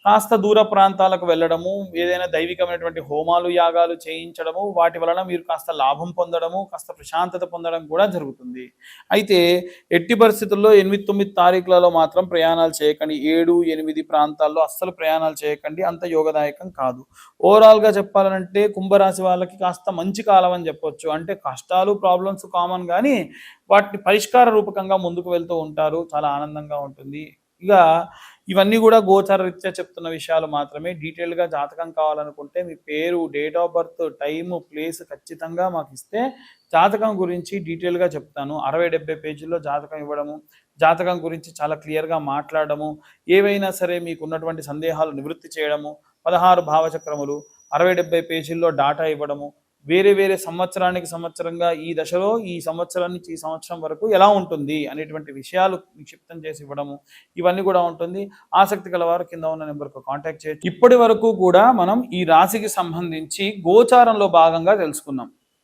కాస్త దూర ప్రాంతాలకు వెళ్ళడము, ఏదైనా దైవికమైనటువంటి హోమాలు, యాగాలు చేయించడము, వాటి వలన మీరు కాస్త లాభం పొందడము, కాస్త ప్రశాంతత పొందడం కూడా జరుగుతుంది. అయితే ఎట్టి పరిస్థితుల్లో 8, 9 తారీఖులలో మాత్రం ప్రయాణాలు చేయకండి. 7, 8 ప్రాంతాల్లో అస్సలు ప్రయాణాలు చేయకండి. అంత యోగదాయకం కాదు. ఓవరాల్‌గా చెప్పాలనంటే కుంభరాశి వాళ్ళకి కాస్త మంచి కాలం అని చెప్పొచ్చు. అంటే కష్టాలు, ప్రాబ్లమ్స్ కామన్ గానీ, వాటిని పరిష్కార రూపకంగా ముందుకు వెళ్తూ ఉంటారు. చాలా ఆనందంగా ఉంటుంది. ఇక ఇవన్నీ కూడా గోచార రీత్యా చెప్తున్న విషయాలు మాత్రమే. డీటెయిల్‌గా జాతకం కావాలనుకుంటే మీ పేరు, date of birth, time, place ఖచ్చితంగా మాకిస్తే జాతకం గురించి డీటెయిల్‌గా చెప్తాను. 60, 70 పేజీల్లో జాతకం ఇవ్వడము, జాతకం గురించి చాలా క్లియర్‌గా మాట్లాడడము, ఏవైనా సరే మీకున్నటువంటి సందేహాలు నివృత్తి చేయడము, 16 భావచక్రములు, 60, 70 పేజీల్లో డాటా ఇవ్వడము, వేరే వేరే సంవత్సరానికి సంవత్సరంగా ఈ దశలో ఈ సంవత్సరం నుంచి ఈ సంవత్సరం వరకు ఎలా ఉంటుంది అనేటువంటి విషయాలు నిక్షిప్తం చేసి ఇవ్వడము, ఇవన్నీ కూడా ఉంటుంది. ఆసక్తి గలవారు కింద ఉన్న నెంబర్‌కు కాంటాక్ట్ చేయొచ్చు. ఇప్పటి వరకు కూడా మనం ఈ రాశికి సంబంధించి గోచారంలో భాగంగా తెలుసుకున్నాం.